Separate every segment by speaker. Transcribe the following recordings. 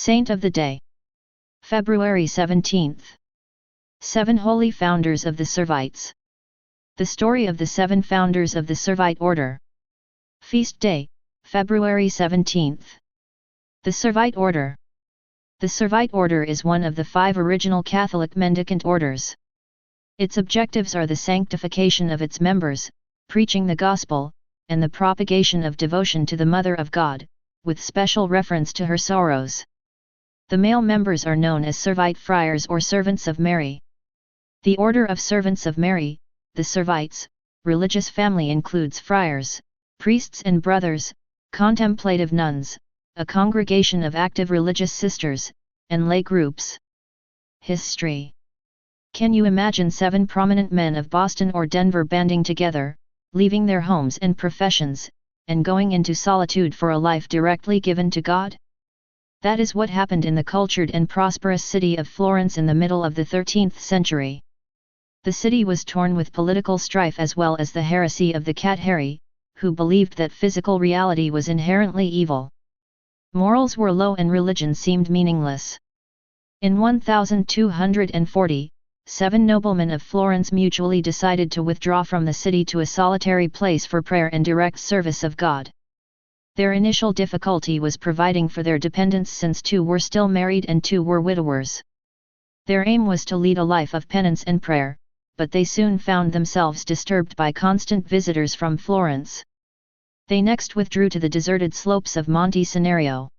Speaker 1: Saint of the Day. February 17th. 7 Holy Founders of the Servites. The story of the 7 founders of the Servite order. Feast Day, February 17th. The Servite order. The Servite order is one of the 5 original Catholic mendicant orders. Its objectives are the sanctification of its members, preaching the gospel, and the propagation of devotion to the Mother of God, with special reference to her sorrows. The male members are known as Servite friars or Servants of Mary. The Order of Servants of Mary, the Servites, religious family includes friars, priests and brothers, contemplative nuns, a congregation of active religious sisters, and lay groups. History. Can you imagine 7 prominent men of Boston or Denver banding together, leaving their homes and professions, and going into solitude for a life directly given to God? That is what happened in the cultured and prosperous city of Florence in the middle of the 13th century. The city was torn with political strife as well as the heresy of the Cathari, who believed that physical reality was inherently evil. Morals were low and religion seemed meaningless. In 1240, 7 noblemen of Florence mutually decided to withdraw from the city to a solitary place for prayer and direct service of God. Their initial difficulty was providing for their dependents since 2 were still married and 2 were widowers. Their aim was to lead a life of penance and prayer, but they soon found themselves disturbed by constant visitors from Florence. They next withdrew to the deserted slopes of Monte Senario.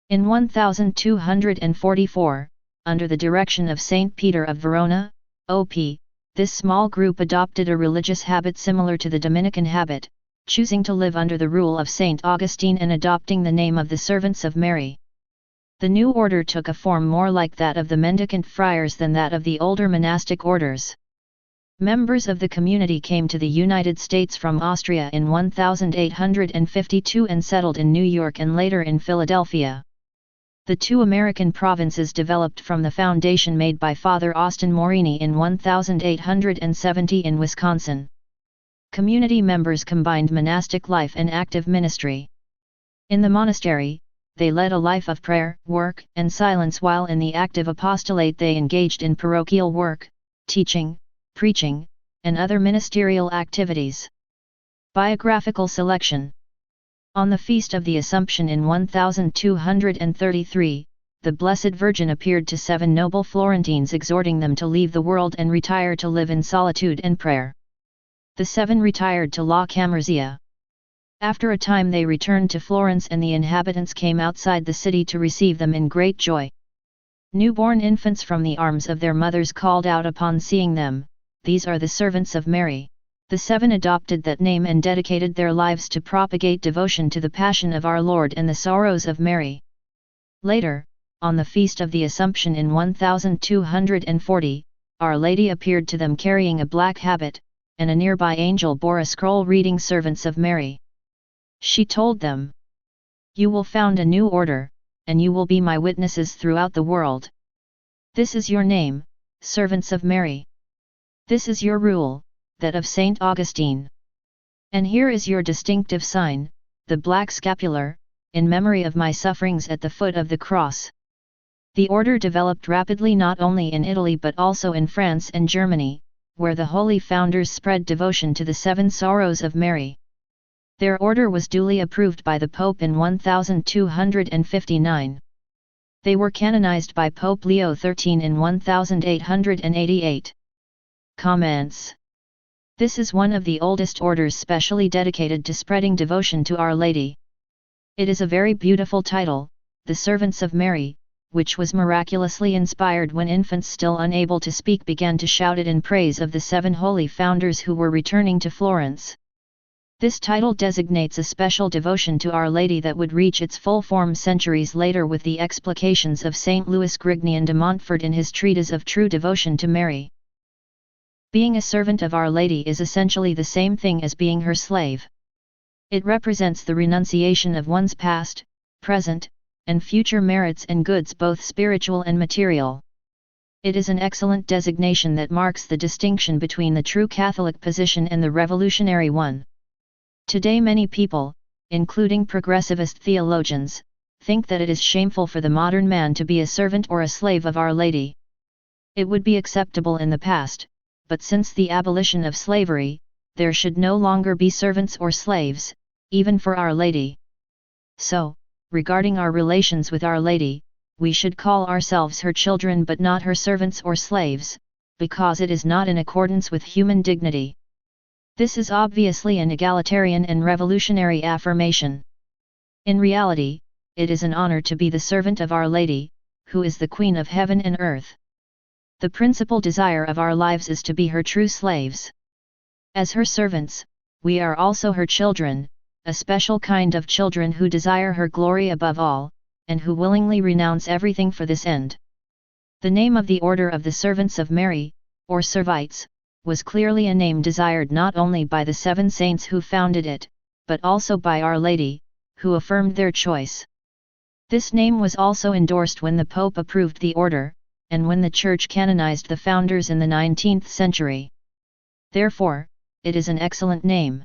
Speaker 1: In 1244, under the direction of Saint Peter of Verona, O.P., this small group adopted a religious habit similar to the Dominican habit, choosing to live under the rule of Saint Augustine and adopting the name of the Servants of Mary. The new order took a form more like that of the mendicant friars than that of the older monastic orders. Members of the community came to the United States from Austria in 1852 and settled in New York and later in Philadelphia. The 2 American provinces developed from the foundation made by Father Austin Morini in 1870 in Wisconsin. Community members combined monastic life and active ministry. In the monastery, they led a life of prayer, work, and silence, while in the active apostolate they engaged in parochial work, teaching, preaching, and other ministerial activities. Biographical selection. On the Feast of the Assumption in 1233, the Blessed Virgin appeared to 7 noble Florentines exhorting them to leave the world and retire to live in solitude and prayer. The 7 retired to La Cammerzia. After a time they returned to Florence and the inhabitants came outside the city to receive them in great joy. Newborn infants from the arms of their mothers called out upon seeing them, "These are the Servants of Mary." The 7 adopted that name and dedicated their lives to propagate devotion to the Passion of our Lord and the sorrows of Mary. Later, on the Feast of the Assumption in 1240, Our Lady appeared to them carrying a black habit, and a nearby angel bore a scroll reading "Servants of Mary." She told them, "You will found a new order, and you will be my witnesses throughout the world. This is your name, Servants of Mary. This is your rule, that of Saint Augustine. And here is your distinctive sign, the black scapular, in memory of my sufferings at the foot of the cross." The order developed rapidly not only in Italy but also in France and Germany, where the holy founders spread devotion to the 7 sorrows of Mary. Their order was duly approved by the Pope in 1259. They were canonized by Pope Leo XIII in 1888. Comments. This is one of the oldest orders specially dedicated to spreading devotion to Our Lady. It is a very beautiful title, the Servants of Mary, which was miraculously inspired when infants still unable to speak began to shout it in praise of the 7 holy founders who were returning to Florence. This title designates a special devotion to Our Lady that would reach its full form centuries later with the explications of Saint Louis Grignion de Montfort in his treatise of True Devotion to Mary. Being a servant of Our Lady is essentially the same thing as being her slave. It represents the renunciation of one's past, present, and future merits and goods, both spiritual and material. It is an excellent designation that marks the distinction between the true Catholic position and the revolutionary one. Today many people, including progressivist theologians, think that it is shameful for the modern man to be a servant or a slave of Our Lady. It would be acceptable in the past, but since the abolition of slavery, there should no longer be servants or slaves, even for Our Lady. So, regarding our relations with Our Lady, we should call ourselves her children but not her servants or slaves, because it is not in accordance with human dignity. This is obviously an egalitarian and revolutionary affirmation. In reality, it is an honor to be the servant of Our Lady, who is the Queen of heaven and earth. The principal desire of our lives is to be her true slaves. As her servants, we are also her children, a special kind of children who desire her glory above all, and who willingly renounce everything for this end. The name of the Order of the Servants of Mary, or Servites, was clearly a name desired not only by the 7 saints who founded it, but also by Our Lady, who affirmed their choice. This name was also endorsed when the Pope approved the order, and when the Church canonized the founders in the 19th century. Therefore, it is an excellent name.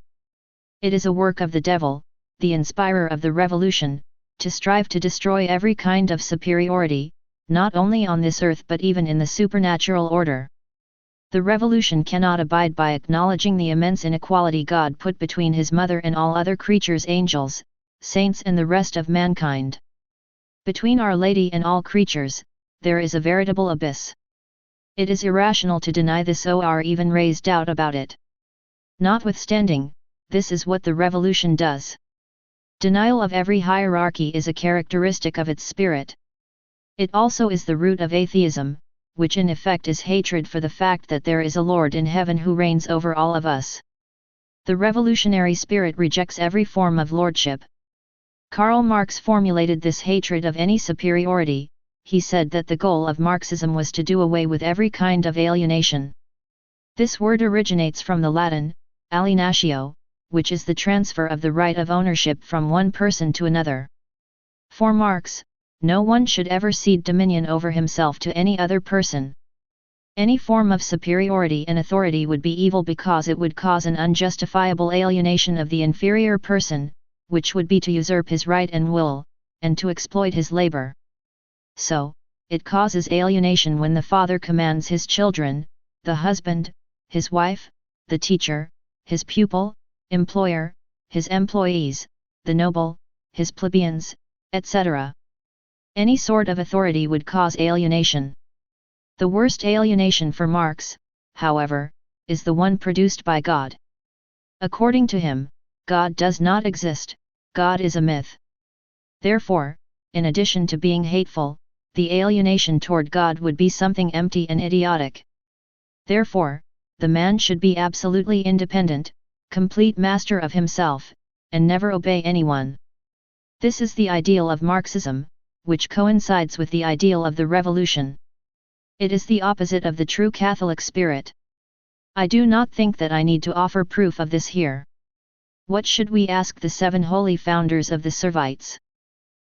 Speaker 1: It is a work of the devil, the inspirer of the revolution, to strive to destroy every kind of superiority, not only on this earth but even in the supernatural order. The revolution cannot abide by acknowledging the immense inequality God put between His Mother and all other creatures, angels, saints and the rest of mankind. Between Our Lady and all creatures, there is a veritable abyss. It is irrational to deny this or even raise doubt about it. Notwithstanding, this is what the revolution does. Denial of every hierarchy is a characteristic of its spirit. It also is the root of atheism, which in effect is hatred for the fact that there is a Lord in heaven who reigns over all of us. The revolutionary spirit rejects every form of lordship. Karl Marx formulated this hatred of any superiority. He said that the goal of Marxism was to do away with every kind of alienation. This word originates from the Latin, alienatio, which is the transfer of the right of ownership from one person to another. For Marx, no one should ever cede dominion over himself to any other person. Any form of superiority and authority would be evil because it would cause an unjustifiable alienation of the inferior person, which would be to usurp his right and will, and to exploit his labor. So, it causes alienation when the father commands his children, the husband, his wife, the teacher, his pupil, employer, his employees, the noble, his plebeians, etc. Any sort of authority would cause alienation. The worst alienation for Marx, however, is the one produced by God. According to him, God does not exist, God is a myth. Therefore, in addition to being hateful, the alienation toward God would be something empty and idiotic. Therefore, the man should be absolutely independent, complete master of himself, and never obey anyone. This is the ideal of Marxism, which coincides with the ideal of the revolution. It is the opposite of the true Catholic spirit. I do not think that I need to offer proof of this here. What should we ask the 7 holy founders of the Servites?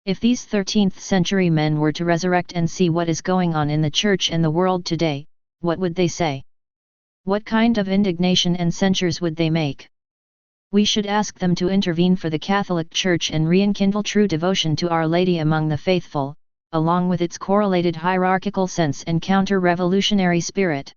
Speaker 1: If these 13th century men were to resurrect and see what is going on in the Church and the world today, what would they say? What kind of indignation and censures would they make? We should ask them to intervene for the Catholic Church and rekindle true devotion to Our Lady among the faithful, along with its correlated hierarchical sense and counter-revolutionary spirit.